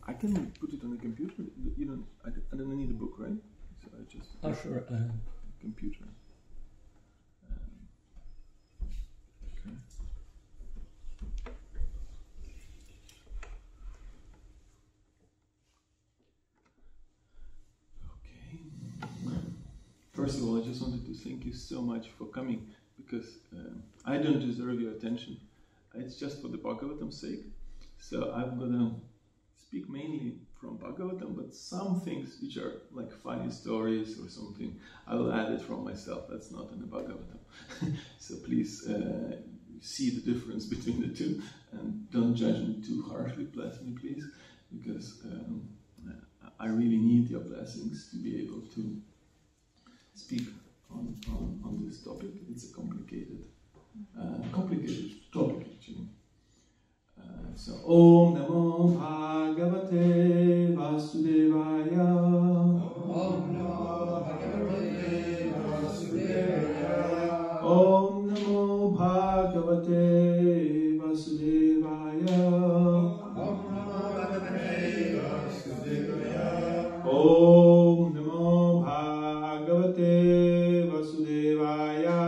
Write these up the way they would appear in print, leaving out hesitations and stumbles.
I can put it on the computer. You don't. I don't need a book, right? So I just. Sure. Computer. Okay. First of all, I just wanted to thank you so much for coming, because I don't deserve your attention. It's just for the Bhagavatam's sake. So I'm going to speak mainly from Bhagavatam, but some things which are like funny stories or something, I will add it from myself. That's not in the Bhagavatam. So please see the difference between the two and don't judge me too harshly, bless me please, because I really need your blessings to be able to speak on this topic. It's a complicated topic actually. So Om Namo Bhagavate Vasudevaya. Om Namo Bhagavate Vasudevaya. Om Namo Bhagavate Vasudevaya. Om Namo Bhagavate Vasudevaya. Om Namo Bhagavate Vasudevaya.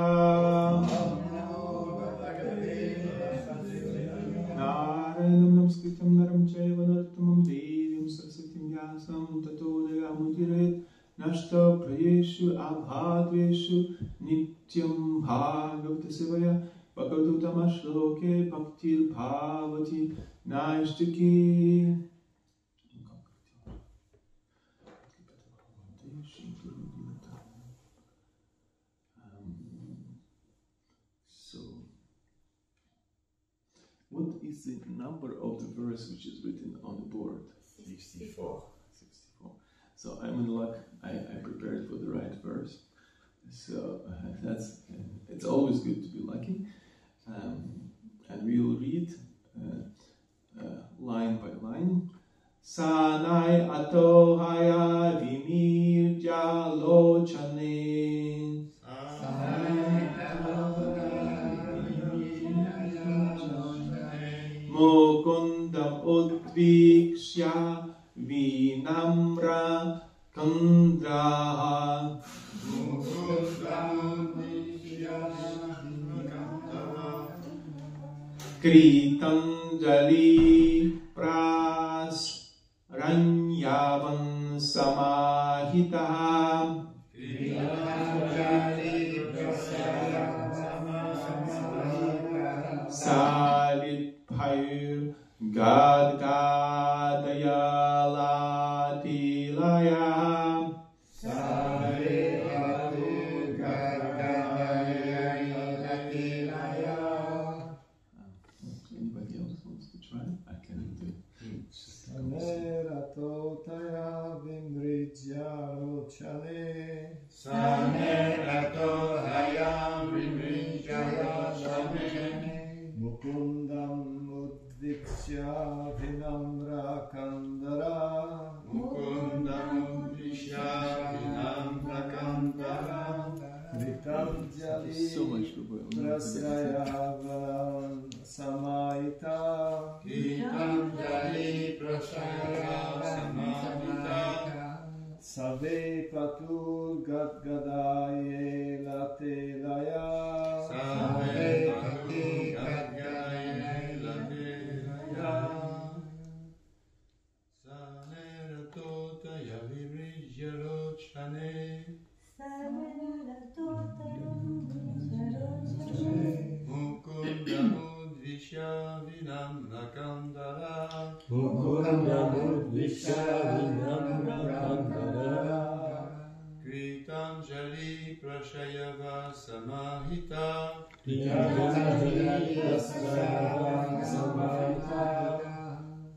Namaskritam naram chaiva narottamam devim saraswatim vyasam tato jayamudiret nashta prayeshu abhadveshu nityam bhagavata sevaya bhagavatam ashloke bhaktir bhavati naishtaki. What is the number of the verse which is written on the board? 64. 64. So I'm in luck. I prepared for the right verse. So it's always good to be lucky. And we will read line by line. Sanai atohaya vimirja lochane. Mukundam udvikshya vinamra kandraha. Kritanjali pras ranyavan samahitaha. Salit Bhair Gadgadaya Latilaya. Anybody else wants to try? I can do it. Saneratotaya vimrijya rochane. Saneratotaya vimrijya rochane. Mukundam udvikshya vinamra kandara. Mukundam udvikshya vinamra kandara. Kritanjali So much to go. prasayavan samaita. Kritanjali prasayavan samaita. Save patur gadgadaye latelaya. Save patur gadgadaye latelaya. Saneratotaya vimrijya rochane. Mukundam udvikshya vinamra kandara. Mukundam udvikshya vinamra kandara. Kritanjali prashayava samahita. Kritanjali prashayava samahita.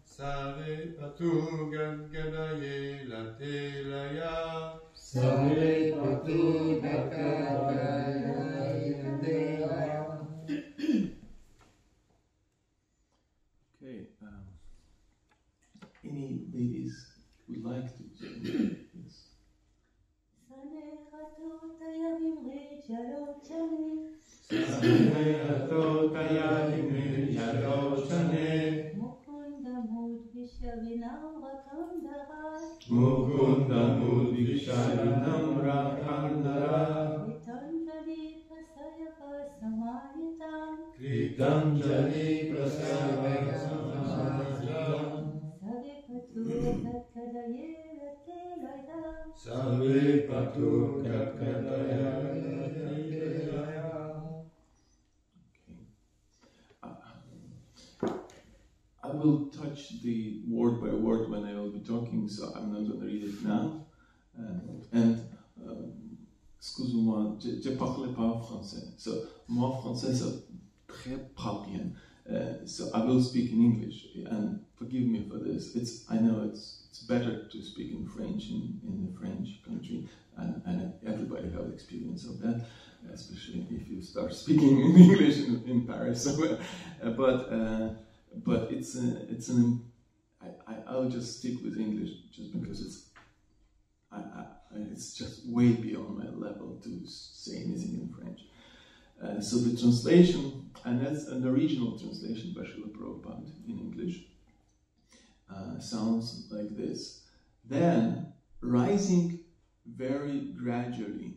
Save patur gadgadaye latelaya. Save patur gadgadaye latelaya. Okay. Any ladies would like to? Yes. Saneratotaya vimrijya rochane. Saneratotaya vimrijya rochane. Mukundam udvikshya vinamra kandara. Mukundam udvikshya vinamra Kritanjali prasada Save Patu Gatkadaya I will touch the word by word when I will be talking, so I'm not going to read it now. Excusez-moi, je parle pas français. So, moi français c'est très pas bien. So I will speak in English, and forgive me for this. I know it's better to speak in French in the French country, and everybody has experience of that, especially if you start speaking in English in Paris somewhere. But I'll just stick with English just because it's just way beyond my level to say anything in French. So the translation, and that's an original translation by Srila Prabhupada in English, sounds like this. Then, rising very gradually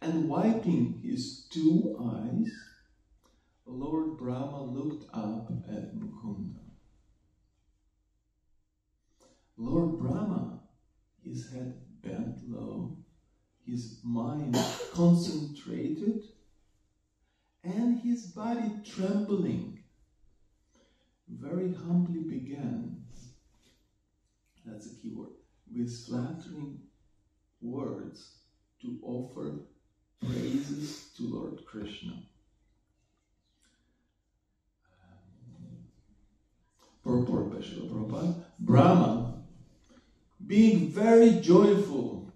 and wiping his two eyes, Lord Brahma looked up at Mukunda. Lord Brahma, his head bent low, his mind concentrated, and his body trembling, very humbly began, that's a key word, with flattering words to offer praises to Lord Krishna. Purport by Srila Prabhupada. Brahma, being very joyful,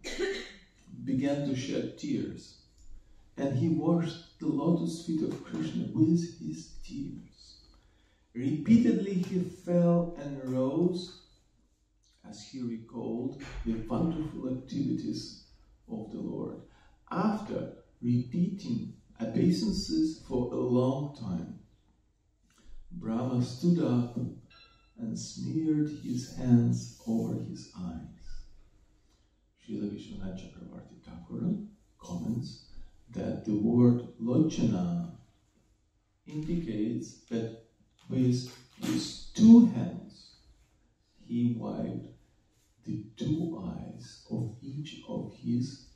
began to shed tears, and he washed the lotus feet of Krishna with his tears. Repeatedly he fell and rose as he recalled the wonderful activities of the Lord. After repeating obeisances for a long time, Brahma stood up and smeared his hands over his eyes. Srila Vishwanath Chakravarti Thakur comments that the word lochana indicates that with his two hands he wiped the two eyes of each of his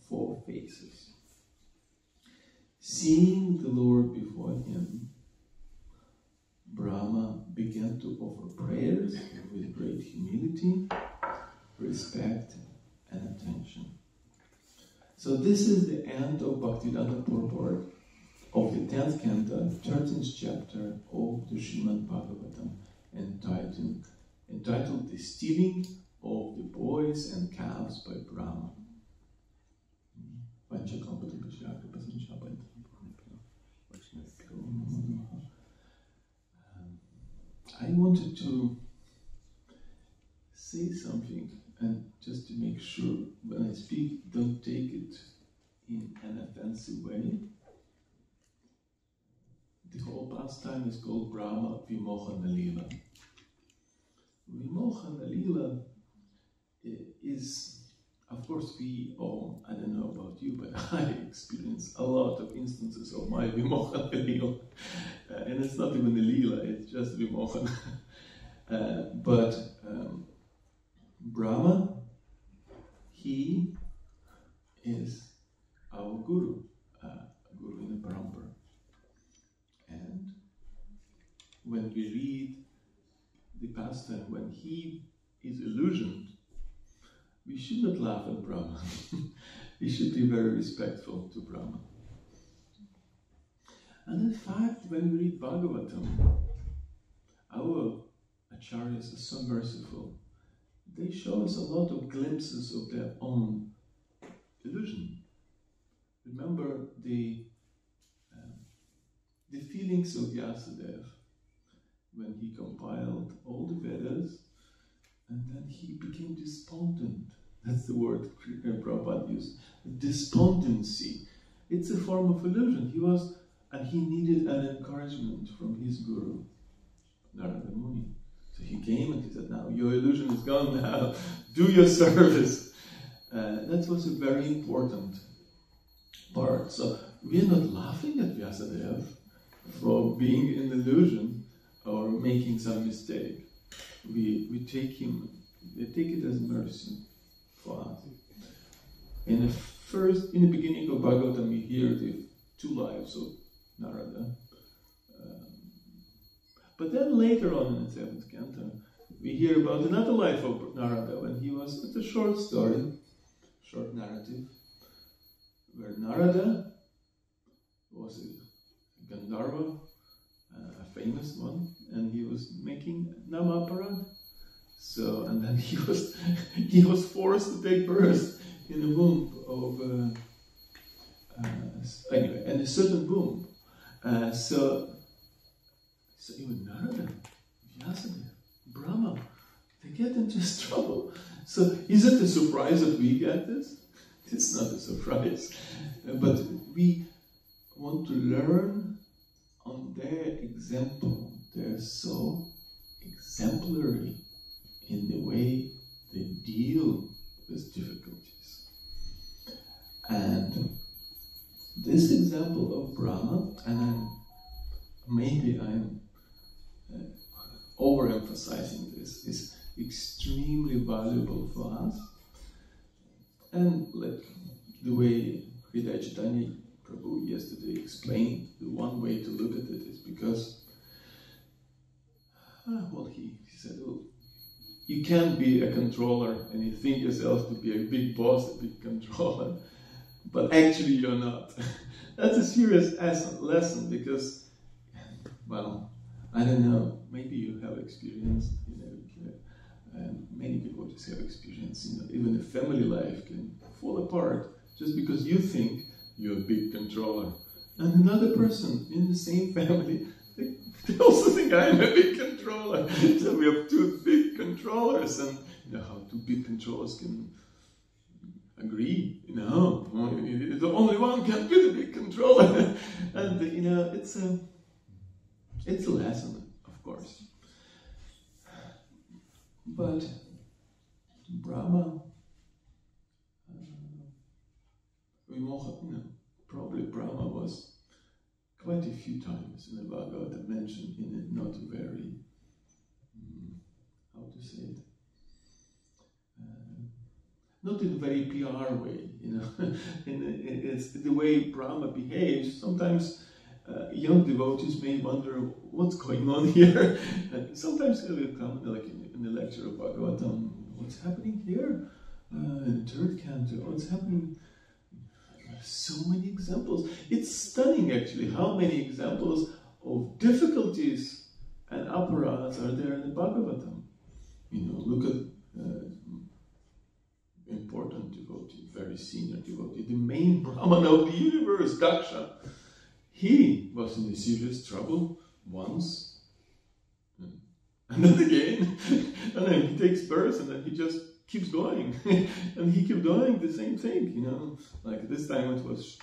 four faces. Seeing the Lord before him, Brahma began to offer prayers with great humility, respect, and attention. So this is the end of Bhaktivedanta purport of the 10th canto, 13th chapter of the Srimad Bhagavatam, entitled The Stealing of the Boys and Calves by Brahma. I wanted to say something, and just to make sure when I speak, don't take it in an offensive way. The whole pastime is called Brahma Vimochana Lila. Vimochana Lila is, of course, we all, I don't know about you, but I experience a lot of instances of my Vimochana Lila. And it's not even a Lila, it's just Vimochana. But Brahma, he is our Guru, Guru in a Parampara. And when we read the pastime, when he is illusioned, we should not laugh at Brahma. We should be very respectful to Brahma. And in fact, when we read Bhagavatam, our acharyas are so merciful. They show us a lot of glimpses of their own illusion. Remember the feelings of Vyasadeva when he compiled all the Vedas, and then he became despondent. That's the word Prabhupada used. Despondency. It's a form of illusion. He needed an encouragement from his guru, Narada Muni. So he came and he said, now your illusion is gone now, do your service. That was a very important part. So we are not laughing at Vyasadeva, for being in illusion or making some mistake. We take it as mercy for us. In the beginning of Bhagavatam, we hear the 2 lives of Narada. But then later on in the 7th canto, we hear about another life of Narada when he was, it's a short story, short narrative, where Narada was a Gandharva, a famous one, and he was making Namaparad. So, and then he was forced to take birth in the womb of, anyway, in a certain womb. So even Narada, Vyasadeva, Brahma, they get into this trouble. So is it a surprise that we get this? It's not a surprise. But we want to learn on their example. They're so exemplary in the way they deal with difficulties. And this example of Brahma, and maybe I'm overemphasizing this, is extremely valuable for us. And like the way Hridaya Chaitanya Prabhu yesterday explained, the one way to look at it is because, he said, well, you can't be a controller and you think yourself to be a big boss, a big controller, but actually you're not. That's a serious lesson because, well, I don't know, maybe you have experience, many people just have experience, even a family life can fall apart just because you think you're a big controller. And another person in the same family, they also think I'm a big controller. So we have 2 big controllers, and how 2 big controllers can agree, the only one can be the big controller. And, it's a lesson, of course. But Brahma, probably Brahma was quite a few times in the Bhagavata mentioned in a not very, how to say it, not in a very PR way, it's the way Brahma behaves. Sometimes young devotees may wonder what's going on here. Sometimes they will come, like in the lecture of Bhagavatam, what's happening here? In the 3rd canto, what's happening? So many examples. It's stunning actually how many examples of difficulties and apparatus are there in the Bhagavatam. Look at important devotee, very senior devotee, the main Brahman of the universe, Daksha. He was in a serious trouble once, and then again, and then he takes birth, and then he just keeps going, and he keeps doing the same thing, like this time it was,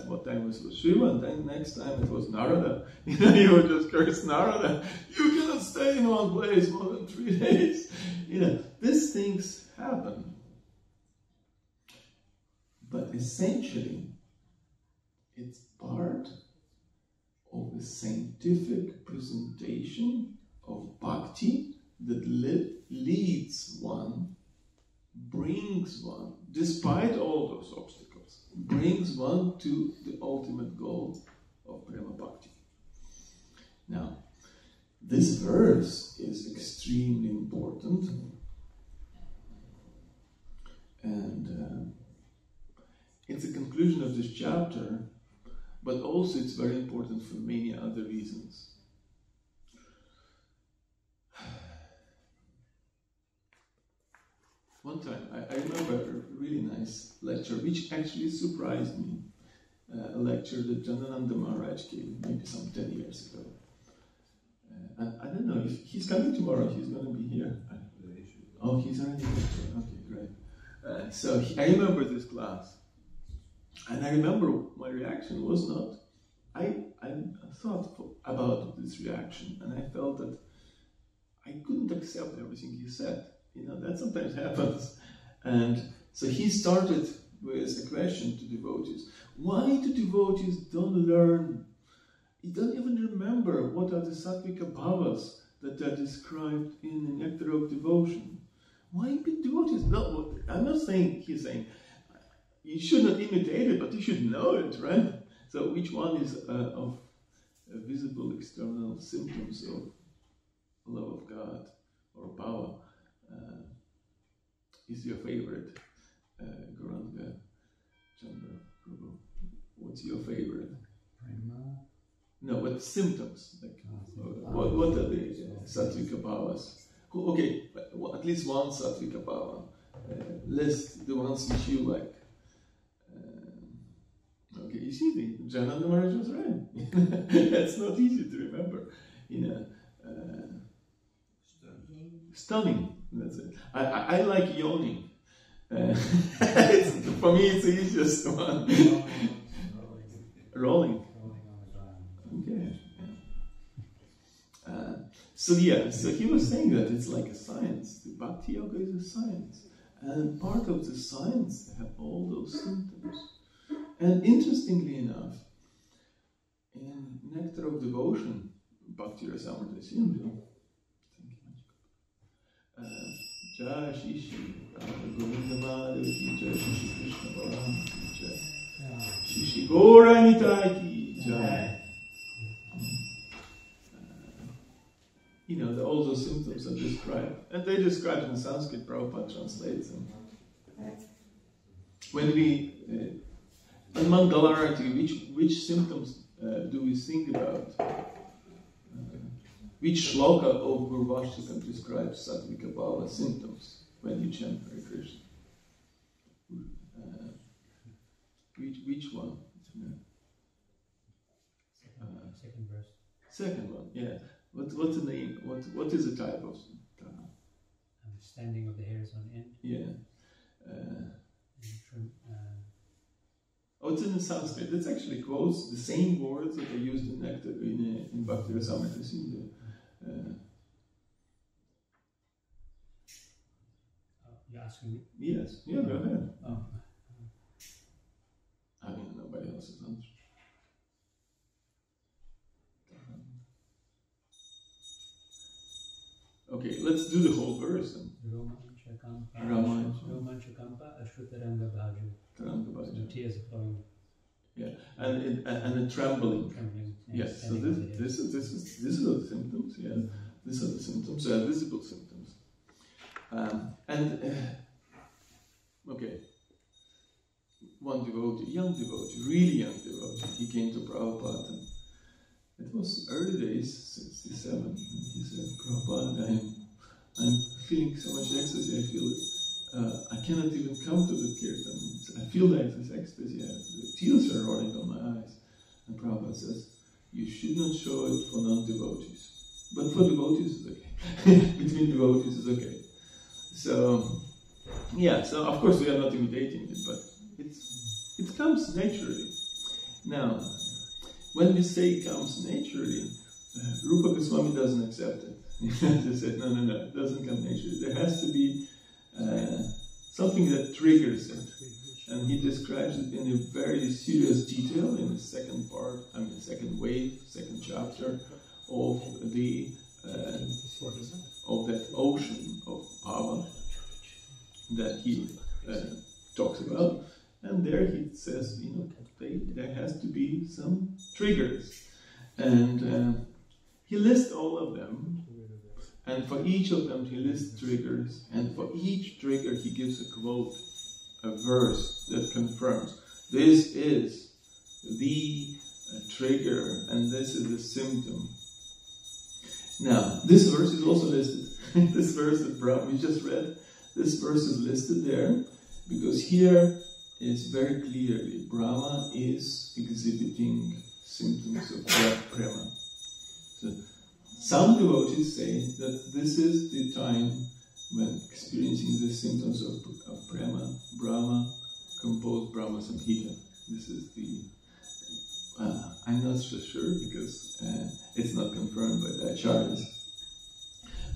what time it was Shiva, and then next time it was Narada, he would just curse Narada, you cannot stay in one place more than 3 days, these things happen. But essentially, it's part of a scientific presentation of bhakti that leads one, brings one, despite all those obstacles, brings one to the ultimate goal of Prema Bhakti. Now, this verse is extremely important, and it's a conclusion of this chapter, but also it's very important for many other reasons. One time, I remember a really nice lecture, which actually surprised me. A lecture that Janananda Maharaj gave maybe some 10 years ago. And I don't know, if he's coming tomorrow, he's going to be here. Oh, he's already here. Okay, great. I remember this class. And I remember my reaction was not, I thought about this reaction, and I felt that I couldn't accept everything he said. That sometimes happens. And so he started with a question to devotees. Why do devotees don't learn, you don't even remember what are the sattvika bhavas that are described in the Nectar of Devotion. Why be devotees? No, I'm not saying, he's saying, you should not imitate it, but you should know it, right? So which one is of visible external symptoms of love of God or power is your favorite? Gauranga, Chandra, Prabhu, what's your favorite? Prema. No, what symptoms? Like, what are the sattvika bhavas? Okay, at least one sattvika bhava. List the ones which you like. Okay, you see, the Jananda Maharaj was right. That's not easy to remember. Stunning. That's it. I like yawning. For me, it's the easiest one. Rolling. Okay. So he was saying that it's like a science. The Bhakti Yoga is a science. And part of the science have all those symptoms. And interestingly enough, in Nectar of Devotion, Bhakti Rasamrita Sindhu, Jai Shishi, Govinda Madhavi, Jai Shishi Krishna Balaram, Jai Shishi Gauranitai Ki, Jai. All those symptoms are described, and they describe in Sanskrit. Prabhupada translates them. When we in Mangalarati, which symptoms do we think about? Which shloka of Guru Vashtakam describes Sattvika Bhava symptoms when you chant Hare Krishna? Which one? Second verse. Second one, yeah. What's the name? What is the type of? Standing of the hairs on end. Yeah. It's in Sanskrit. It's actually quotes the same words that are used in Nectar in Bhakti Rasamrita Sindhu. You're asking me? Yes. Yeah, go ahead. Oh. I mean, nobody else is answering. Okay, let's do the whole verse then. Romancha Kampa Ashrutaranga Bhaju. The tears are flowing. Yeah, and a trembling. Yes, so this is the symptoms. Yeah, these are the symptoms. They are visible symptoms. Okay, one devotee, really young devotee, he came to Prabhupada. And it was early days, 67. And he said, Prabhupada, I'm feeling so much ecstasy. I feel it. I cannot even come to the kirtan. I feel like this ecstasy. The tears are rolling down my eyes. And Prabhupada says, you should not show it for non-devotees. But for devotees, it's okay. Between devotees, it's okay. So, so of course we are not imitating it, but it comes naturally. Now, when we say it comes naturally, Rupa Goswami doesn't accept it. He said, no, it doesn't come naturally. There has to be something that triggers it. And he describes it in a very serious detail in the second part, second wave, second chapter of that ocean of bhava that he talks about. And there he says, there has to be some triggers. And he lists all of them. And for each of them he lists triggers. And for each trigger he gives a quote, a verse that confirms this is the trigger and this is the symptom. Now, this verse is also listed. This verse that we just read, this verse is listed there because here is very clearly Brahma is exhibiting symptoms of prema. So, some devotees say that this is the time when experiencing the symptoms of prema, Brahma composed Brahma Samhita. This is the... I'm not so sure because it's not confirmed by the acharyas.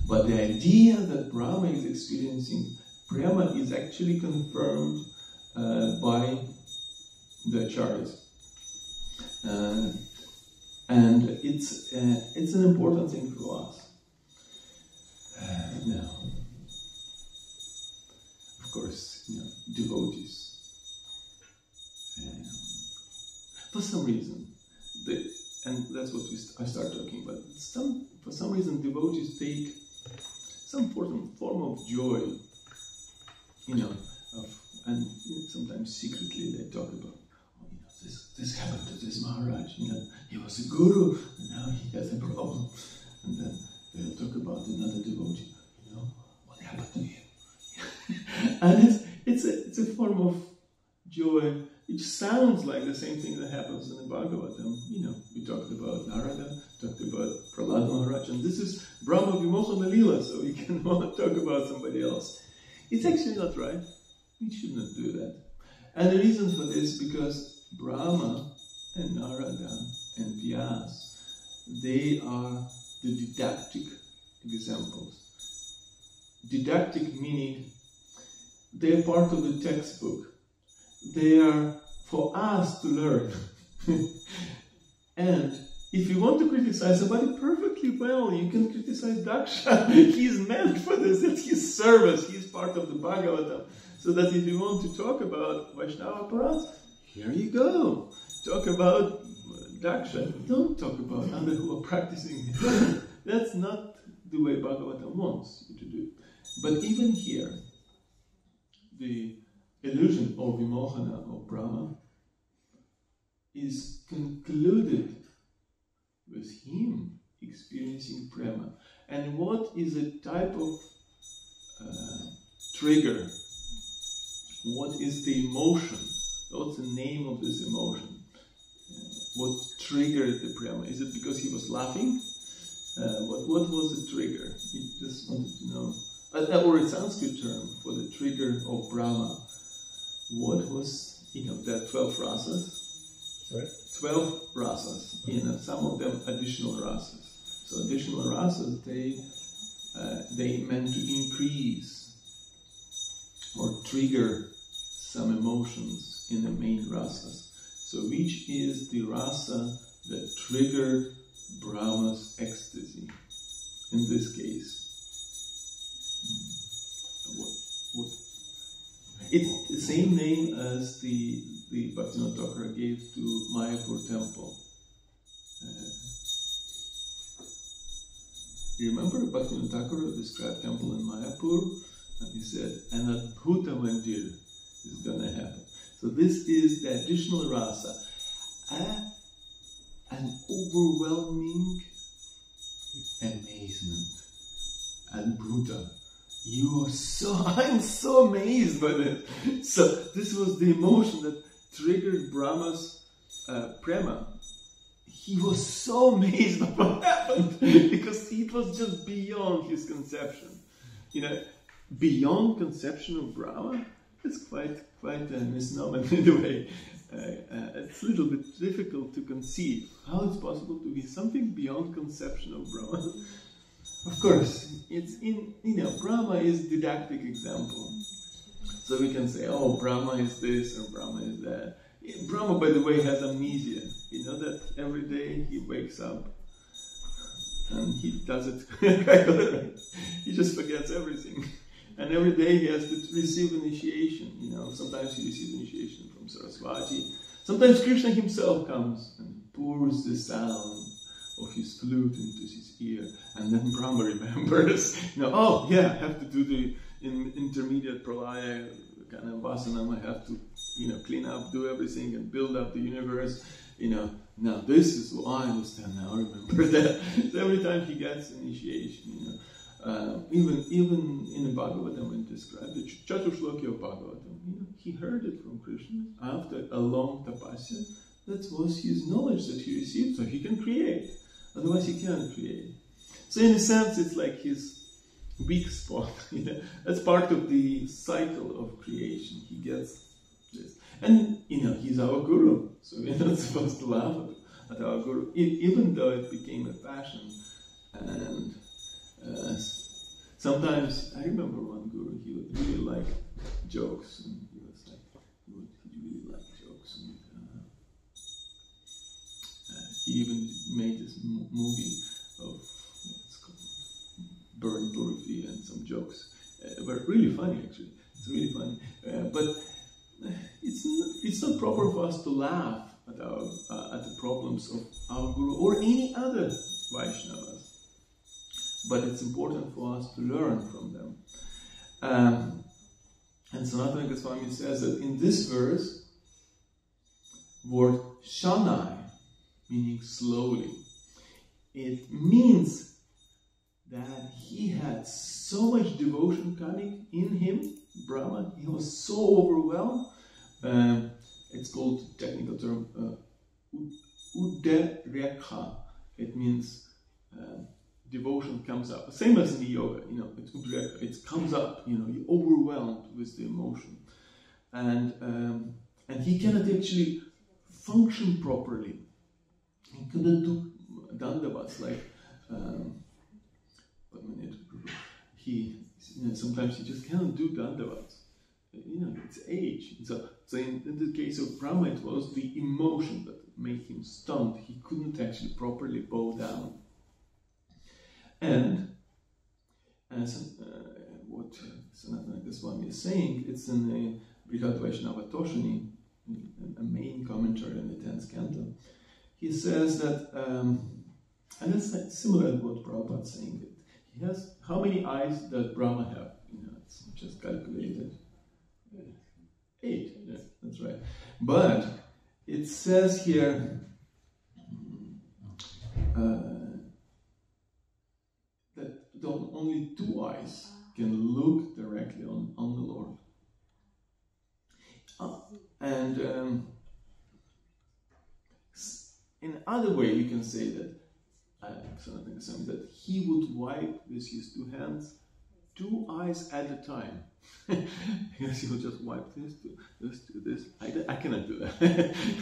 But the idea that Brahma is experiencing prema is actually confirmed by the acharyas. And it's an important thing for us. Now, of course, devotees, for some reason, and that's what I start talking about. For some reason, devotees take some form of joy, and sometimes secretly they talk about, this happened to this Maharaj, he was a guru, and now he has a problem. And then they'll talk about another devotee, what happened to him? And it's a form of joy, which sounds like the same thing that happens in the Bhagavatam. We talked about Narada, talked about Prahlad Maharaj, and this is Brahma Vimochana Lila, so we can talk about somebody else. It's actually not right. We should not do that. And the reason for this is because Brahma and Narada and Vyas, they are the didactic examples. Didactic meaning they are part of the textbook. They are for us to learn. And if you want to criticize somebody perfectly well, you can criticize Daksha. He's meant for this. It's his service. He's part of the Bhagavatam. So that if you want to talk about Vaishnava Parats, here you go. Talk about Daksha. Don't talk about others who are practicing. That's not the way Bhagavatam wants you to do. But even here, the illusion of Vimochana, of Brahma, is concluded with him experiencing prema. And what is a type of trigger? What is the emotion? What's the name of this emotion? What triggered the prema? Is it because he was laughing? What was the trigger? He just wanted to know. Or a Sanskrit term for the trigger of Brahma. What was, there are 12 rasas. Sorry? 12 rasas. Some of them additional rasas. So additional rasas, they meant to increase or trigger some emotions in the main rasas. So which is the rasa that triggered Brahma's ecstasy? In this case, it's the same name as the Bhaktivinoda Thakur gave to Mayapur temple. You remember Bhaktivinoda Thakur described temple in Mayapur, and he said, an Adbhuta Mandir is going to happen. So this is the additional rasa, an overwhelming amazement, Adbhuta. I'm so amazed by this. So this was the emotion that triggered Brahma's prema. He was so amazed by what happened because it was just beyond his conception. Beyond conception of Brahma, it's quite a misnomer in a way. It's a little bit difficult to conceive how it's possible to be something beyond conception of Brahma. Of course, it's Brahma is a didactic example. So we can say, oh, Brahma is this or Brahma is that. Brahma, by the way, has amnesia. You know that every day he wakes up and he does it regularly. He just forgets everything. And every day he has to receive initiation. Sometimes he receives initiation from Saraswati. Sometimes Krishna himself comes and pours the sound of his flute into his ear, and then Brahma remembers, oh yeah, I have to do the intermediate pralaya kind of vasanam, I have to, clean up, do everything and build up the universe, now this is what I understand now, I remember that. So every time he gets initiation, even in the Bhagavatam when described, the Chatushlokya of Bhagavatam, he heard it from Krishna after a long tapasya. That was his knowledge that he received, so he can create. Otherwise he can't create. So in a sense, it's like his weak spot. That's part of the cycle of creation. He gets this. And, he's our guru. So we're not supposed to laugh at our guru, even though it became a passion. And sometimes, I remember one guru, he really liked jokes. And he was like, he really liked jokes. And, He even made this movie of Burn Burfi and some jokes. But really funny, actually. It's really funny. But it's not proper for us to laugh at the problems of our Guru or any other Vaishnavas. But it's important for us to learn from them. And Sanatana Goswami says that in this verse, word shanai, meaning slowly, it means that he had so much devotion coming in him, Brahma, he was so overwhelmed. It's called, technical term, udarekha. It means devotion comes up. Same as in the yoga, it's udarekha. It comes up, you're overwhelmed with the emotion. And he cannot actually function properly. He couldn't do dandavats like sometimes he just cannot do dandavats. It's age. So in the case of Brahma, it was the emotion that made him stunned. He couldn't actually properly bow down. And as what Sanatana Goswami is saying, it's in the Brihad Vaishnava Toshani, a main commentary on the 10th canto. He says that, and it's similar to what Prabhupada is saying, that he has, how many eyes does Brahma have? It's just calculated. 8, yeah, that's right. But it says here that only 2 eyes can look directly on the Lord. And in other way, you can say that that he would wipe with his 2 hands 2 eyes at a time. Because he will just wipe this, this. I cannot do that.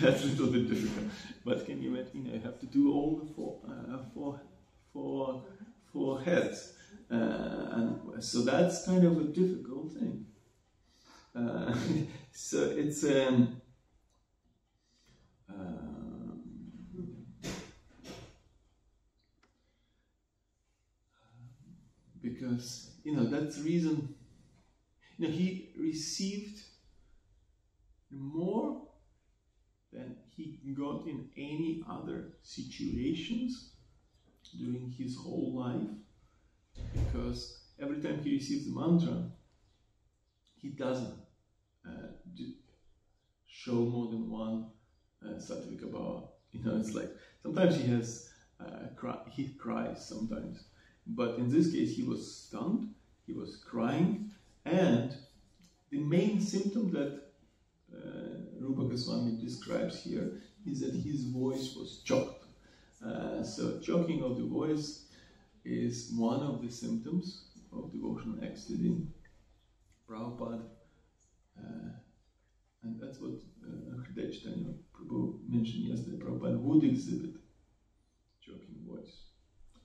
That's a little bit difficult. But can you imagine? I have to do all the four heads, and so that's kind of a difficult thing. So it's because that's the reason. He received more than he got in any other situations during his whole life, because every time he receives the mantra, he doesn't show more than one sattvika bhava. It's like sometimes he has he cries sometimes, but in this case he was stunned, he was crying. And the main symptom that Rupa Goswami describes here is that his voice was choked. So choking of the voice is one of the symptoms of devotional ecstasy. Prabhupada, and that's what Chaitanya Prabhu mentioned yesterday, Prabhupada would exhibit choking voice.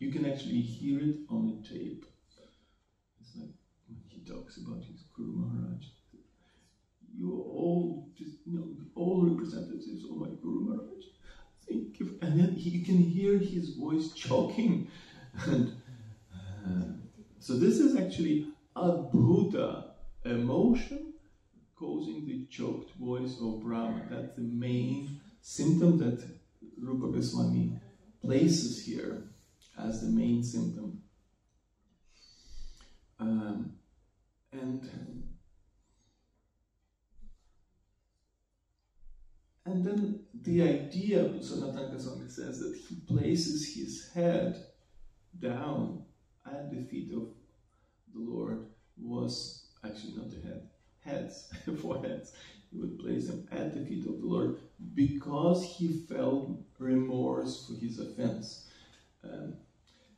You can actually hear it on a tape. It's like, he talks about his Guru Maharaj. You are all just, all representatives of my Guru Maharaj. And then you can hear his voice choking. And so this is actually Adbhuta emotion causing the choked voice of Brahma. That's the main symptom that Rupa Goswami places here as the main symptom. And then the idea, Sanatana Goswami says that he places his head down at the feet of the Lord, was actually not the head, heads, 4 heads. He would place them at the feet of the Lord because he felt remorse for his offense.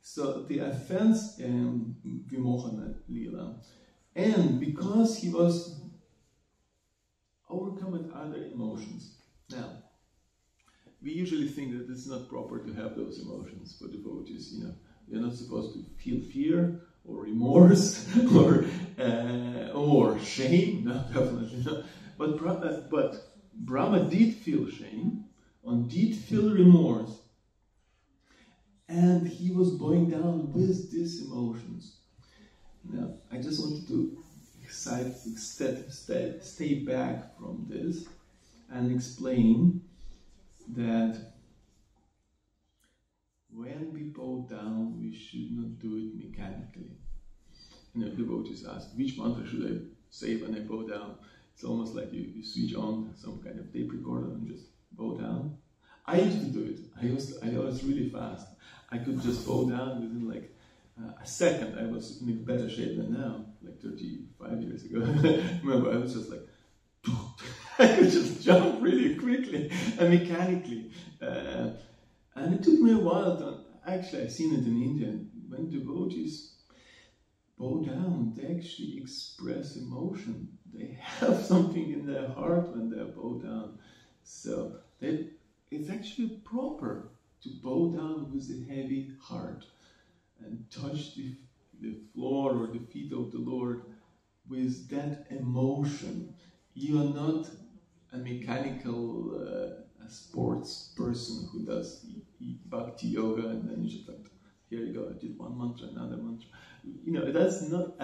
So the offense, Vimohana Lila, and because he was overcome with other emotions. Now, we usually think that it's not proper to have those emotions for devotees. You're not supposed to feel fear or remorse or shame. No, definitely not. But Brahma did feel shame and did feel remorse and he was bowing down with these emotions. Now, I just wanted to stay back from this and explain that when we bow down, we should not do it mechanically. Devotees ask, which mantra should I say when I bow down? It's almost like you switch on some kind of tape recorder and just bow down. I used to do it. I was really fast. I could just bow down within like a second. I was in a better shape than now, like 35 years ago. Remember, I was just like, I could just jump really quickly and mechanically. And it took me a while to, actually I've seen it in India, when devotees bow down, they actually express emotion. They have something in their heart when they bow down. So it's actually proper to bow down with a heavy heart and touch the floor or the feet of the Lord with that emotion. You are not a mechanical a sports person who does bhakti yoga and then you just like, here you go, I did one mantra, another mantra. That's not,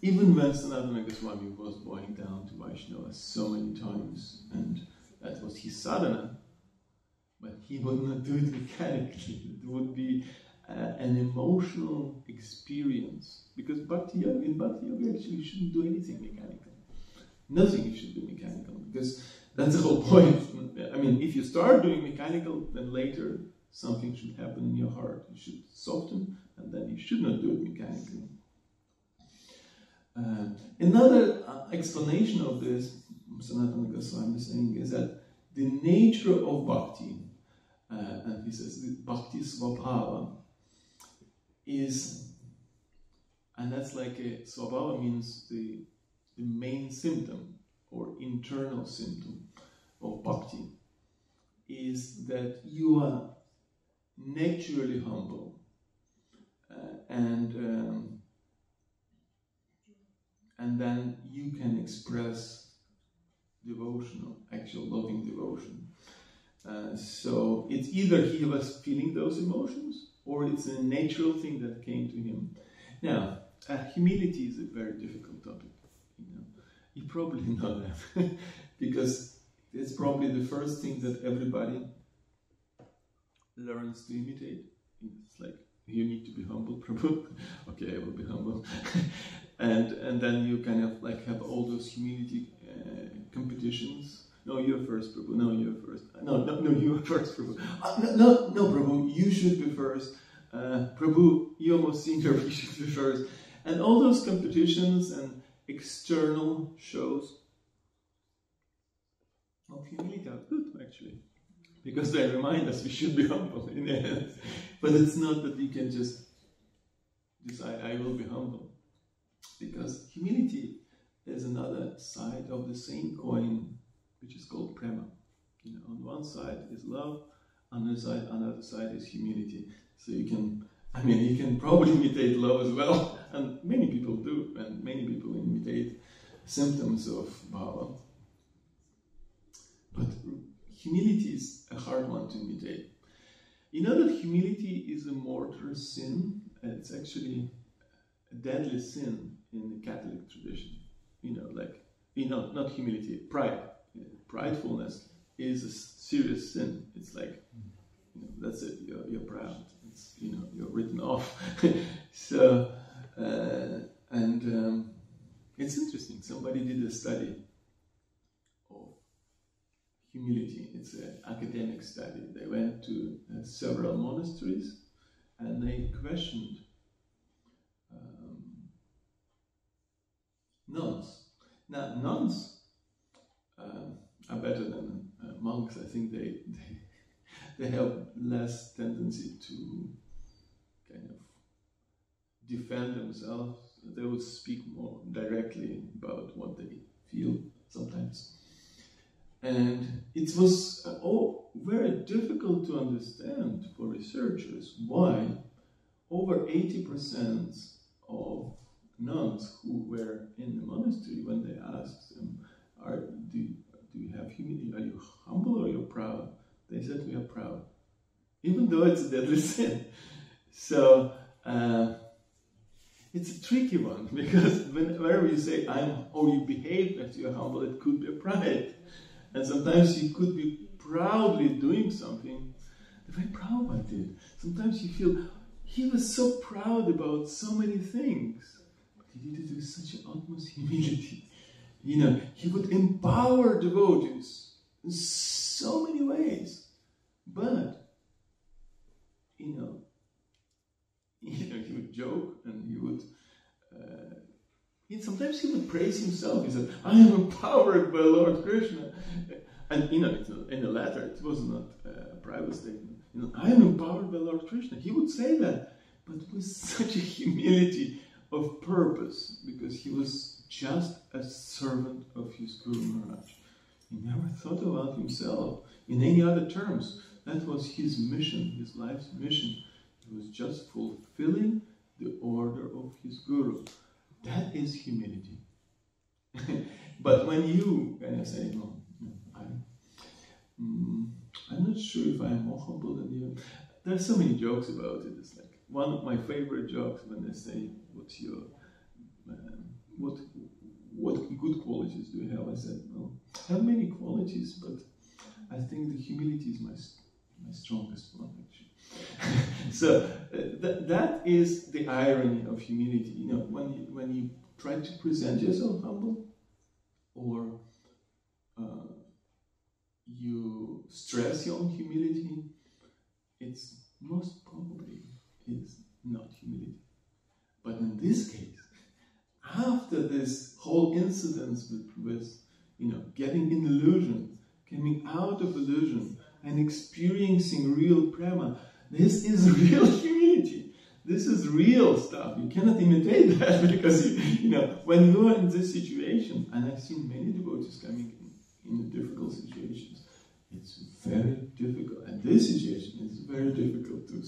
even when Sanatana Goswami was bowing down to Vaishnava so many times, and that was his sadhana, but he would not do it mechanically. It would be an emotional experience, because in Bhakti Yoga actually you shouldn't do anything mechanical. Nothing should be mechanical, because that's the whole point. If you start doing mechanical, then later something should happen in your heart. You should soften, and then you should not do it mechanically. Another explanation of this, Sanatana Goswami is saying, is that the nature of bhakti, and he says bhakti svabhava, is, and that's like a svabhava means the main symptom or internal symptom of bhakti, is that you are naturally humble and then you can express devotion, actual loving devotion. So it's either he was feeling those emotions or it's a natural thing that came to him. Now, humility is a very difficult topic. You probably know that because it's probably the first thing that everybody learns to imitate. It's like, you need to be humble, Prabhu. Okay, I will be humble. and then you kind of like have all those humility competitions. No, you're first, Prabhu. No, you're first. No, you're first, Prabhu. No, Prabhu, you should be first. Prabhu, you're most senior, you should be first. And all those competitions and external shows of humility are good, actually. Because they remind us we should be humble in the end. But it's not that we can just decide, I will be humble. Because humility is another side of the same coin, which is called prema. On one side is love, on the another side is humility. So you can probably imitate love as well, and many people do, and many people imitate symptoms of bhava. But humility is a hard one to imitate. You know that humility is a mortal sin, and it's actually a deadly sin in the Catholic tradition. Not humility, pride. Pridefulness is a serious sin. It's like, that's it, you're proud. It's, you're written off. So, it's interesting. Somebody did a study of humility. It's an academic study. They went to several monasteries and they questioned nuns. Now, nuns are better than monks. I think they have less tendency to kind of defend themselves. They would speak more directly about what they feel sometimes. And it was very difficult to understand for researchers why over 80% of nuns who were in the monastery, when they asked them, do you have humility? Are you humble or you're proud? They said, we are proud. even though it's a deadly sin. So it's a tricky one, because whenever you say you behave as you're humble, it could be a pride. And sometimes you could be proudly doing something the way Prabhupada did. Sometimes you feel he was so proud about so many things, but he did it with such an utmost humility. He would empower devotees in so many ways, but he would joke, and he would. Sometimes he would praise himself. He said, "I am empowered by Lord Krishna," and in the letter, it was not a private statement. "I am empowered by Lord Krishna." He would say that, but with such a humility of purpose, because he was just a servant of his Guru Maharaj. He never thought about himself in any other terms. That was his mission, his life's mission. He was just fulfilling the order of his Guru. That is humility. But when you kind of say, "No, I'm not sure if I'm more humble than you," there are so many jokes about it. It's like one of my favorite jokes when they say, "What's your what good qualities do you have?" I said, "Well, I have many qualities, but I think the humility is my strongest one, actually." So that is the irony of humility. When you try to present yourself humble, or you stress your own humility, it's most probably is not humility. But in this case, after this whole incident with getting in illusion, coming out of illusion, and experiencing real prema, this is real humility. This is real stuff. You cannot imitate that, because when you are in this situation, and I've seen many devotees coming in difficult situations, it's very difficult. And this situation is very difficult to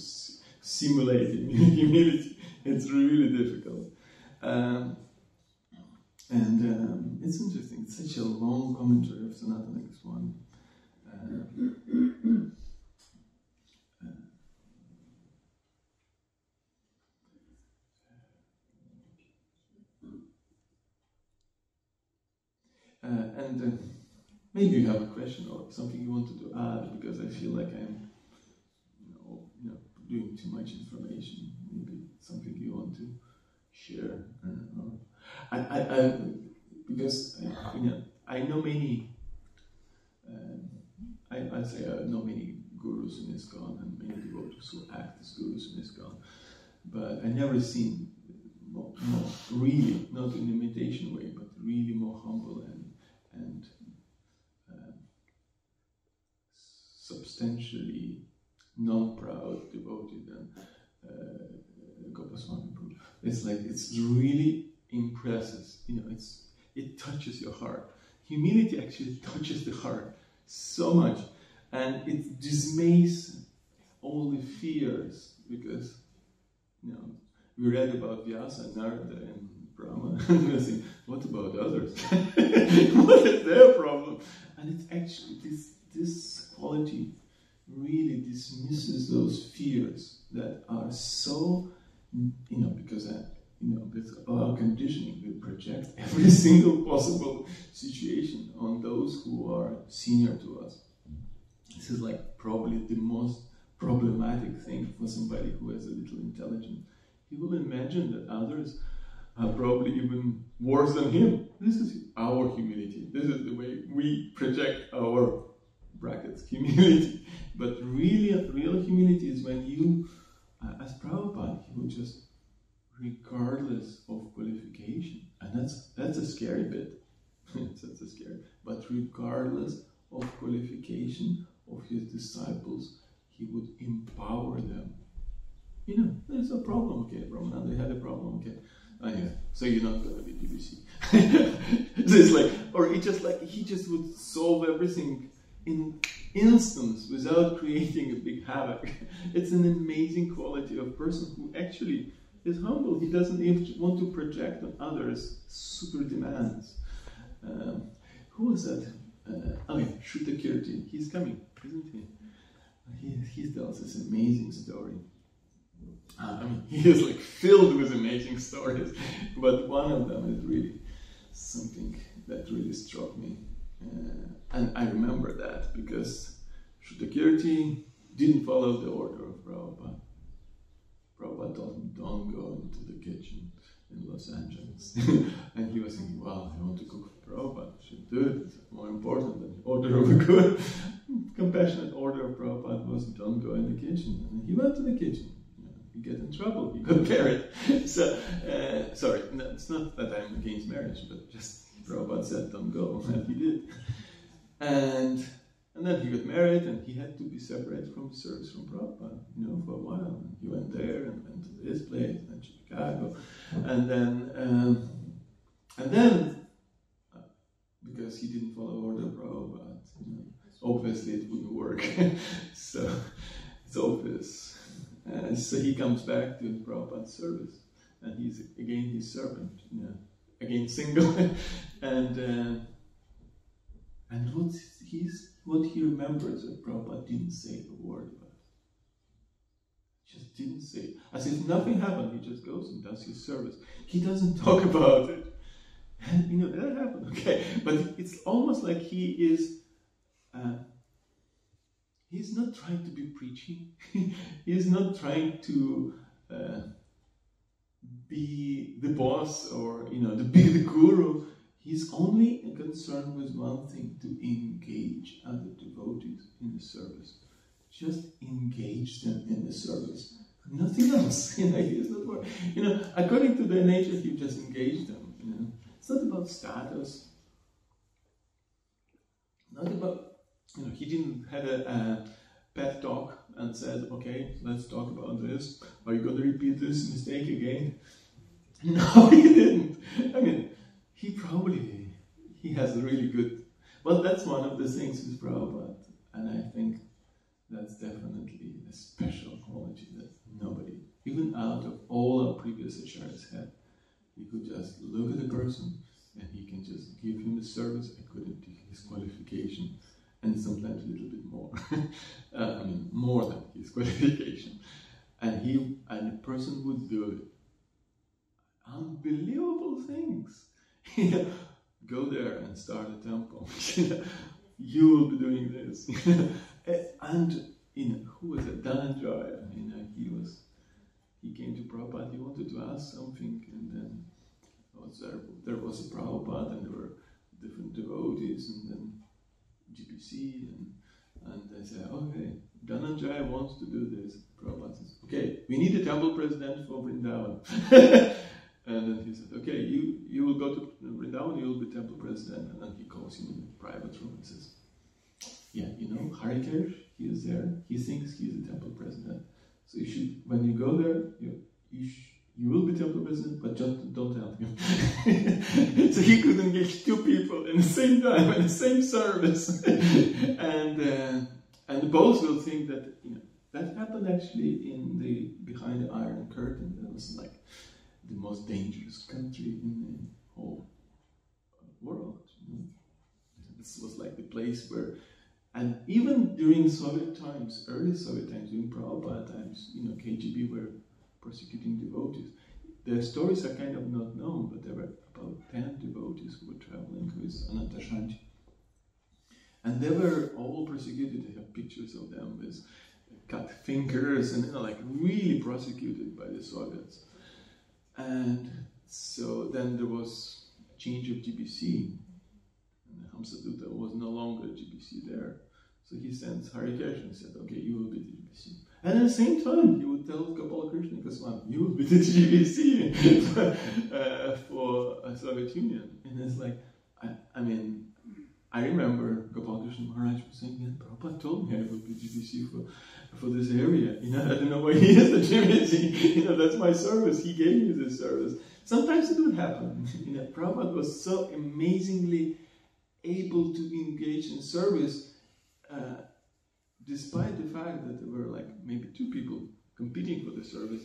simulate in humility. It's really difficult. It's interesting. It's such a long commentary of Sanatana ISKCON. Maybe you have a question or something you wanted to add, because I feel like I'm doing too much information. Maybe something you want to share. I know many. I say I know many gurus in ISKCON and many devotees who act as gurus in ISKCON, but I never seen more really, not in imitation way, but really more humble and substantially non-proud devotee than Gopaswami Prabhu. It's like, it's really impresses. It touches your heart. Humility actually touches the heart so much, and it dismays all the fears, because we read about Vyasa, Narada, and Brahma, and we think, what about others? What is their problem? And it's actually this quality really dismisses those fears that are so, because with our conditioning, we project every single possible situation on those who are senior to us. This is like probably the most problematic thing for somebody who has a little intelligence. He will imagine that others are probably even worse than him. This is our humility. This is the way we project our humility. But really, real humility is when you, as Prabhupada, he will just, regardless of qualification, and that's a scary bit. That's a scary. But regardless of qualification of his disciples, he would empower them. There's a problem, okay, Brahmananda had a problem, okay. Oh yeah, so you're not going to be DBC. So it's like, or he just would solve everything in instance without creating a big havoc. It's an amazing quality of person who actually is humble. He doesn't even want to project on others super demands. Who was that? Okay, Shruta Kirti. He's coming, isn't he? he tells this amazing story. I mean, he is like filled with amazing stories, but one of them is really something that really struck me. And I remember that because Shuddhakirti didn't follow the order of Prabhupada. Prabhupada told him, don't go into the kitchen in Los Angeles. And he was thinking, wow, I want to cook for Prabhupada, I should do it. It's more important than the order of a good, compassionate order of Prabhupada was, don't go in the kitchen. And he went to the kitchen. He got in trouble, he got married. So, sorry, no, it's not that I'm against marriage, but just Prabhupada said, don't go, and he did. And then he got married, and he had to be separated from the service from Prabhupada, for a while. And he went there, and went to this place, and then Chicago. And then, because he didn't follow order of Prabhupada, obviously it wouldn't work. So, it's obvious. So he comes back to Prabhupada's service, and he's again his servant, again single, and what he remembers that Prabhupada didn't say a word about it. Just didn't say it. As if nothing happened, he just goes and does his service. He doesn't talk about it. And that happened, okay. But it's almost like he is he's not trying to be preachy. He's not trying to be the boss or to be the guru. He's only concerned with one thing: to engage other devotees in the service. Just engage them in the service. Nothing else. He's not worried. According to their nature, you just engage them. It's not about status. Not about. He didn't had a pet talk and said, okay, let's talk about this. Are you going to repeat this mistake again? No, he didn't. I mean, he has a really good... Well, that's one of the things with Prabhupada. And I think that's definitely a special quality that nobody, even out of all our previous acharyas had. He could just look at the person and he can just give him the service according to his qualification. And sometimes a little bit more. More than his qualification. And the person would do unbelievable things. Go there and start a temple. You will be doing this. And who was it? Dhananjaya. He came to Prabhupada. He wanted to ask something, and then there was a Prabhupada, and there were different devotees, and then GPC, and they say, okay, Dhananjaya wants to do this. Prabhupada says, okay, we need a temple president for Vrindavan. And then he said, okay, you will go to Vrindavan, you will be temple president. And then he calls him in a private room and says, yeah, Harikesh, he is there, he thinks he is a temple president. So you should, when you go there, you will be temple president, but just don't help him. So he could engage two people in the same time, in the same service. And both will think that, that happened actually behind the Iron Curtain. That was like the most dangerous country in the whole world. This was like the place where, and even during Soviet times, early Soviet times, during Prabhupada times, KGB were persecuting devotees. Their stories are kind of not known, but there were about 10 devotees who were traveling with Ananta Shanti. And they were all persecuted. They have pictures of them with cut fingers and really persecuted by the Soviets. And so then there was a change of GBC. And Hamsadutta was no longer GBC there. So he sends Harikesh and said, okay, you will be the GBC. And at the same time, he would tell Gopala Krishna Goswami, you will be the GBC for Soviet Union. And it's like, I remember Gopala Krishna Maharaj was saying, yeah, Prabhupada told me I would be GBC for this area. I don't know why he is the GBC. That's my service. He gave me this service. Sometimes it would happen. Prabhupada was so amazingly able to engage in service, despite the fact that there were maybe two people competing for the service.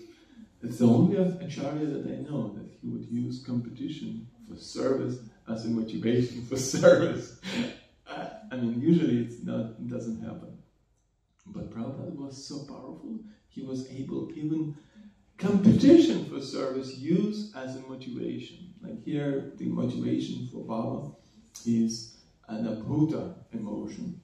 It's the only acharya that I know that he would use competition for service as a motivation for service. Usually it doesn't happen. But Prabhupada was so powerful, he was able even competition for service use as a motivation. Like here, the motivation for Baba is an abhuta emotion,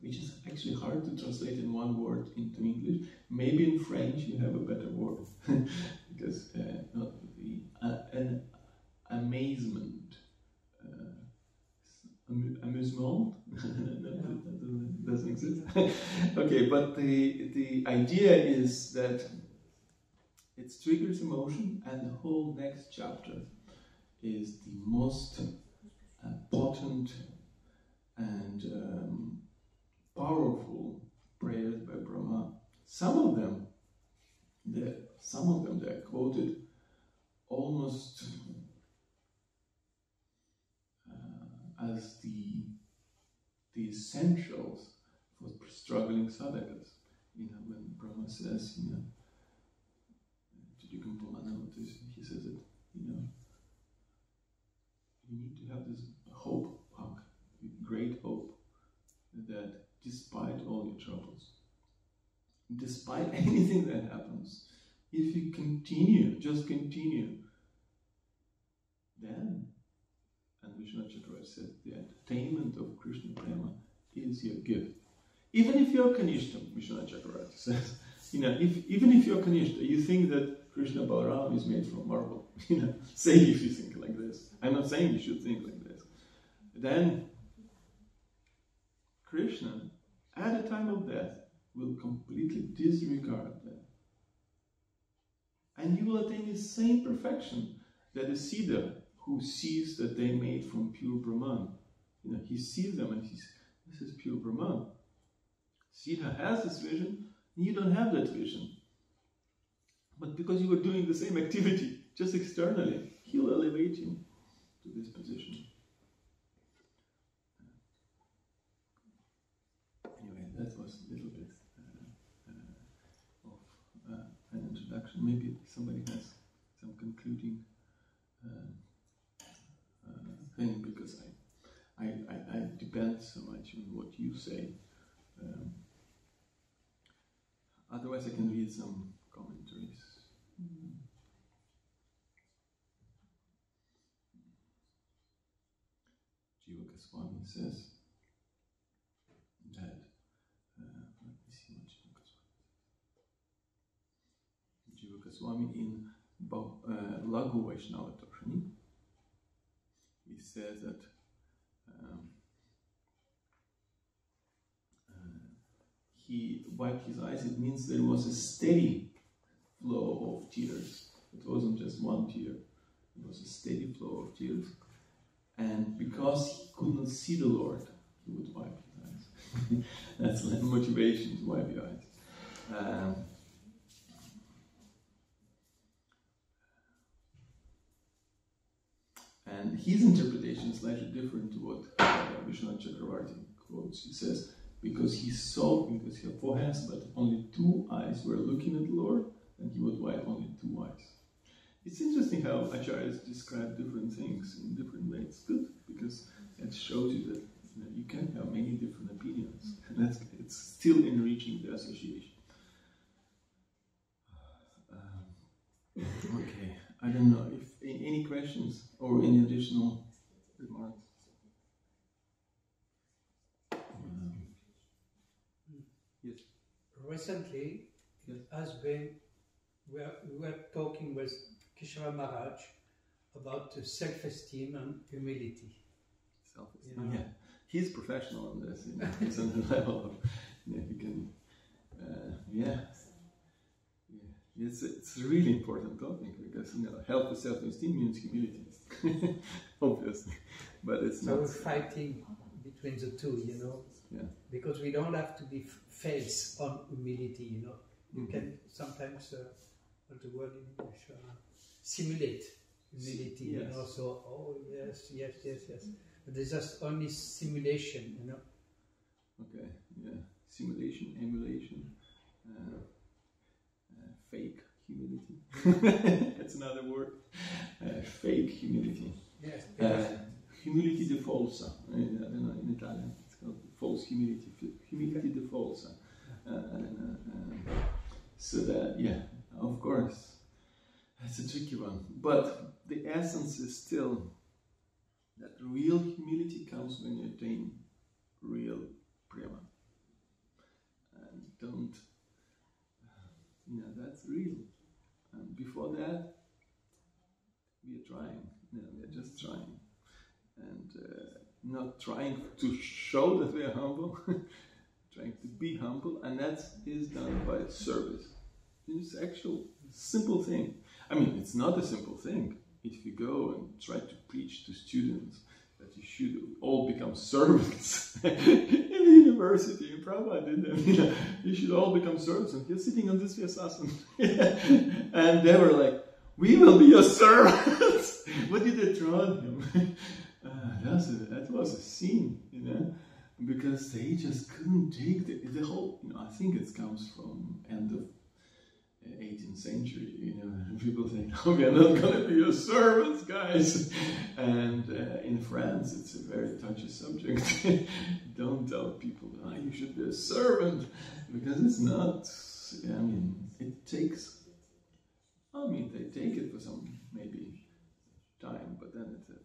which is actually hard to translate in one word into English. Maybe in French you have a better word, because an amazement, amusement. That doesn't exist. Okay, but the idea is that it triggers emotion, and the whole next chapter is the most potent and powerful prayers by Brahma. Some of them they're quoted almost as the essentials for struggling sadhakas. When Brahma says, he says that, you need to have this hope, great hope, that despite all your troubles, despite anything that happens, if you just continue, then, and Vishwanath Chakravarti said, the attainment of Krishna Prema is your gift. Even if you're Kanishta, Vishwanath Chakravarti says, even if you're Kanishta, you think that Krishna Balaram is made from marble. Say if you think like this. I'm not saying you should think like this. Then Krishna, at the time of death, will completely disregard that. And you will attain the same perfection that a Siddha who sees that they made from pure Brahman. He sees them and he says, this is pure Brahman. Siddha has this vision, and you don't have that vision. But because you were doing the same activity, just externally, he'll elevate you to this position. Anyway, that was a little bit of an introduction. Maybe somebody has some concluding thing, because I depend so much on what you say. Otherwise, I can read some commentaries. Jiva Goswami says that, let me see what Jiva Goswami in Laghu Vaishnava Toshani, he says that he wiped his eyes. It means there was a steady flow of tears. It wasn't just one tear. It was a steady flow of tears. And because he couldn't see the Lord, he would wipe his eyes. That's like motivation to wipe your eyes. And his interpretation is slightly different to what Vishwanath Chakravarti quotes. He says, because he had 4 hands, but only 2 eyes were looking at the Lord, and he would wipe only 2 eyes. It's interesting how acharyas describe different things in different ways. It's good, because it shows you that you can have many different opinions, and it's still enriching the association. Okay, I don't know if any questions or any additional remarks. Yes. Recently, Yes. has been we were talking with Kishore Maharaj about self-esteem and humility. Self-esteem. Yeah, he's professional on this. He's on the level of he can. It's a really important topic, because healthy self-esteem means humility, obviously, but it's not. So we're fighting between the two, Yeah. because we don't have to be face on humility, You can sometimes, what's the word in English, simulate humility, Yes. So, oh yes. But it's just only simulation, Okay, yeah. Simulation, emulation, fake humility. That's another word. Fake humility. Yes. Humility de falsa. I don't know, in Italian it's called false humility. Humility de falsa. So that, yeah, of course, that's a tricky one. But the essence is still that real humility comes when you attain real prema. And don't, that's real. And before that, we are trying. We are just trying. And not trying to show that we are humble, trying to be humble, and that is done by service. It's actual simple thing. I mean, it's not a simple thing. If you go and try to preach to students that you should all become servants in the university, and Prabhupada did that, you should all become servants, and you're sitting on this Vyasasan. And they were like, we will be your servants. What did they throw at him? That was a scene, because they just couldn't take the whole, I think it comes from end of 18th century, people say, oh, we are not going to be your servants, guys. And in France, it's a very touchy subject. Don't tell people, you should be a servant, because it's not, it takes, they take it for some, maybe, time, but then it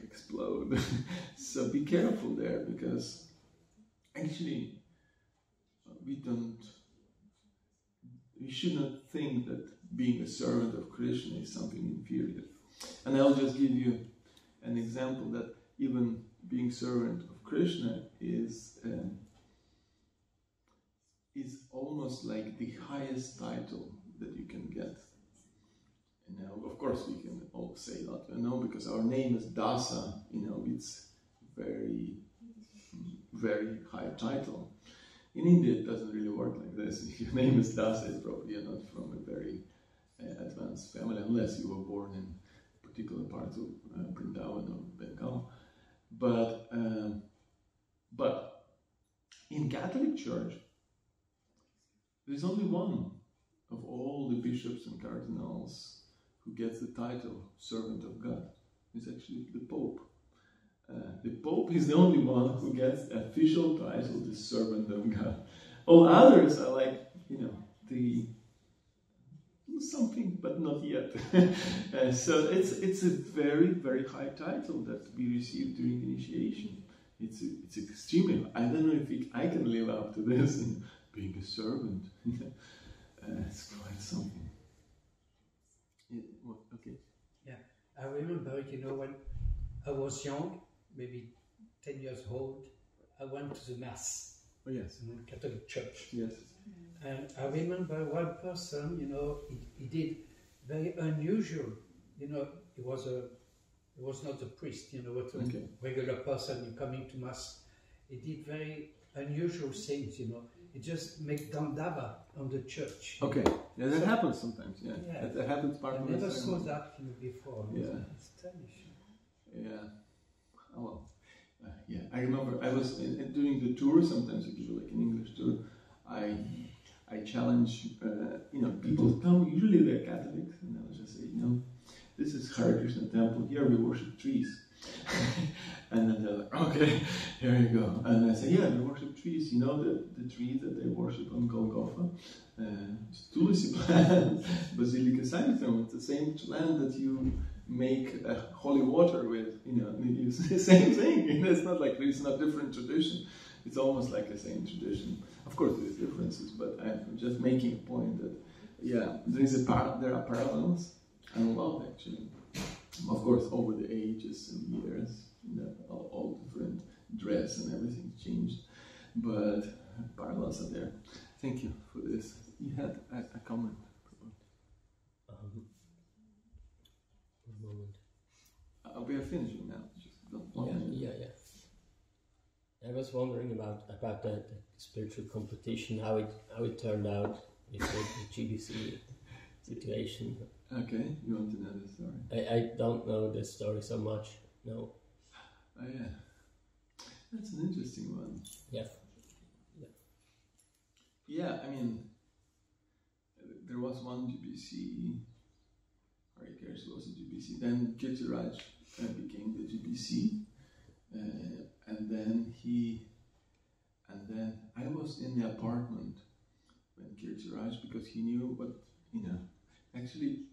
explode. So be careful there, because actually we should not think that being a servant of Krishna is something inferior. And I'll just give you an example that even being servant of Krishna is almost like the highest title that you can get. Of course, we can all say that, because our name is Dasa, it's very, very high title. In India, it doesn't really work like this. If your name is Dasa, it's probably you're not from a very advanced family, unless you were born in a particular part of Vrindavan or Bengal. But in Catholic Church, there's only one of all the bishops and cardinals who gets the title servant of God. It's actually the Pope. The Pope is the only one who gets the official title, the servant of God. All others are like, the something, but not yet. So it's a very, very high title that we receive during initiation. It's extremely. I don't know if I can live up to this in being a servant. It's quite something. Okay. Yeah, I remember, when I was young, maybe 10 years old, I went to the Mass. Oh, yes. In the Catholic Church. Yes. And I remember one person, he did very unusual. He was not a priest, what a regular person coming to Mass. He did very unusual things, He just made dandava on the church. Okay, yeah, that happens sometimes. Yeah, that happens part of the I never saw that before. Yeah, astonishing. Yeah. Oh well. Yeah, I remember I was doing the tour. Sometimes you do like an English tour. I challenge people come. Usually they're Catholics, and I'll just say, this is Hare Krishna temple. Here we worship trees. And then they're like, okay, here you go. And I say, yeah, we worship trees. The tree that they worship on Golgotha, Tulsi plant, Basilica Sanctum. It's the same plant that you make holy water with. It's the same thing. It's not like it's not different tradition. It's almost like the same tradition. Of course, there's differences, but I'm just making a point that there are parallels and love actually. Of course, over the ages and years, all different dress and everything changed, but parallels are there. Thank you for this. You had a comment. One moment. We are finishing now. Just don't yeah. I was wondering about the spiritual competition, how it turned out with the GBC situation. Okay, you want to know the story? I don't know the story so much. No. Oh yeah, that's an interesting one. Yeah. Yeah, I mean, there was one GBC. Harikers was a GBC. Then Kirtiraj became the GBC, and then I was in the apartment when Kirti Raj because he knew what, actually,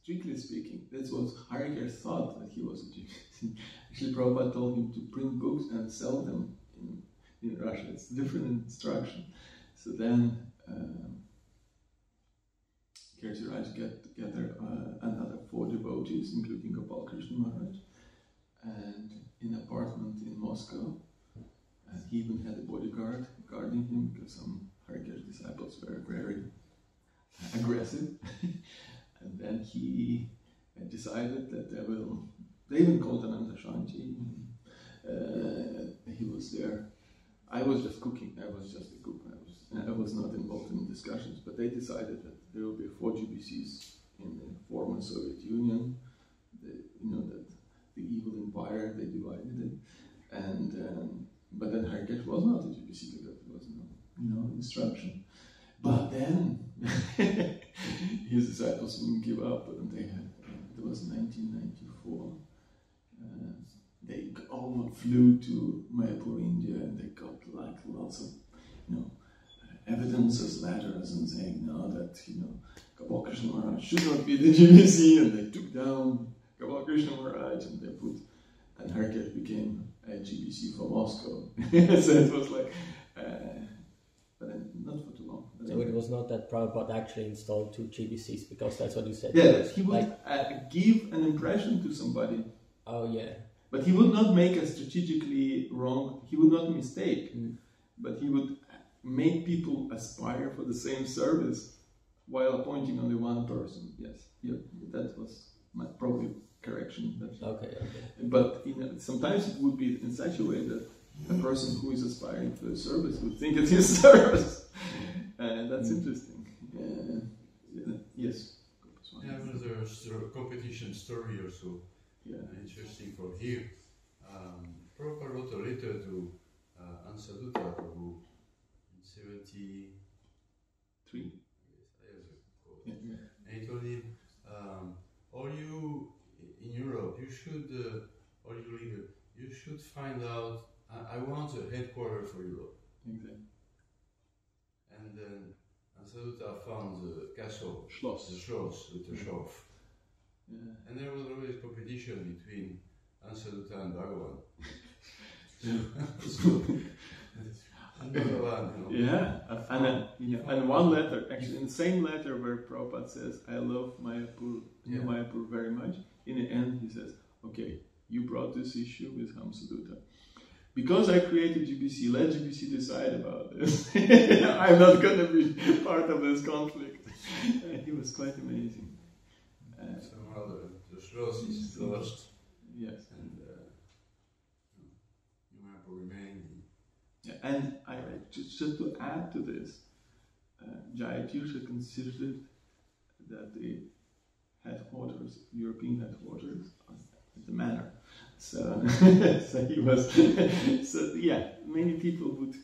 strictly speaking, that's what Harikar thought, that he was a GBC. Actually, Prabhupada told him to print books and sell them in Russia. It's different instruction. So then Kirti Raj got together another 4 devotees, including Gopal Krishna Maharaj, and in an apartment in Moscow. And he even had a bodyguard guarding him because some Harikar's disciples were very aggressive. And then he decided that they even called Ananda Shanti. He was there. I was just cooking. I was just a cook. I was not involved in discussions. But they decided that there will be 4 GBCs in the former Soviet Union. That the evil empire, they divided it. And but then Harikesh was not a GBC because there was no instruction. But then his disciples wouldn't give up, and it was 1994. They all flew to Mayapur, India, and they got like lots of, evidences, letters, and saying that Gopal Krishna Maharaj should not be the GBC, and they took down Gopal Krishna Maharaj, and Harikesh became a GBC for Moscow. So it was like. But then not for too long. So it was not that Prabhupada actually installed 2 GBCs, because that's what you said. Yeah, he would give an impression to somebody. Oh, yeah. But he would not make a strategically wrong, he would not mistake. But he would make people aspire for the same service while appointing only one person. Yes, that was my probably correction. Okay. But sometimes it would be in such a way that a person who is aspiring for a service would think it's his service. And that's interesting. Yes. Yeah, another competition story also. Yeah. Interesting for here. Prabhupada wrote a letter to Ansaduta Prabhu in 73 years ago. Yeah. And he told him, all you in Europe, you should, all you leader, you should find out, I want a headquarters for Europe. Exactly. And then Ansaduta found the castle, Schloss. The Schloss with the Schloss. Yeah. And there was always competition between Ansaduta and Bhagavan. Another one, Yeah, and one letter, actually, in the same letter where Prabhupada says, I love Mayapur, Mayapur very much, in the end he says, okay, you brought this issue with Hamsaduta. Because I created GBC, let GBC decide about this. I'm not going to be part of this conflict. He was quite amazing. Somehow the Schloss is lost. Yes. And Mayapur remained. Yeah, and just to add to this, Jaya Tirtha considered that the headquarters, European headquarters, at the manor. So, so he was. So yeah, many people would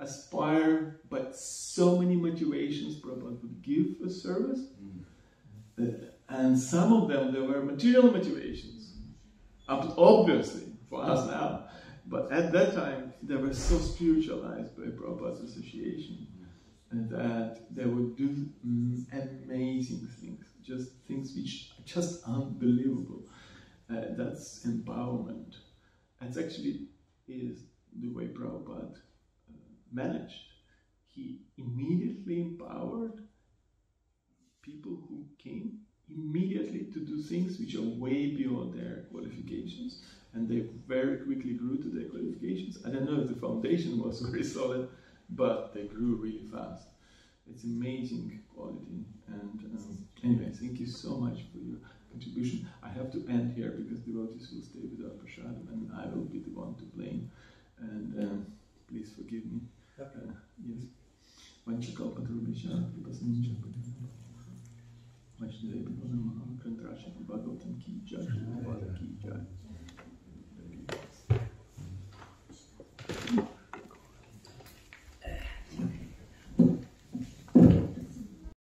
aspire, but so many motivations Prabhupada would give a service, and some of them there were material motivations, obviously for us now, but at that time they were so spiritualized by Prabhupada's association that they would do amazing things, just things which are just unbelievable. That's empowerment. That actually is the way Prabhupada managed. He immediately empowered people who came immediately to do things which are way beyond their qualifications, and they very quickly grew to their qualifications. I don't know if the foundation was very solid, but they grew really fast. It's amazing quality. And anyway, thank you so much for your contribution. I have to end here because devotees will stay without prasadam and I will be the one to blame. And please forgive me. Yes. Vanchakalpatarubhisha, Kripasancha, Vaishnava Bhagavatam ki jai, Ki jai.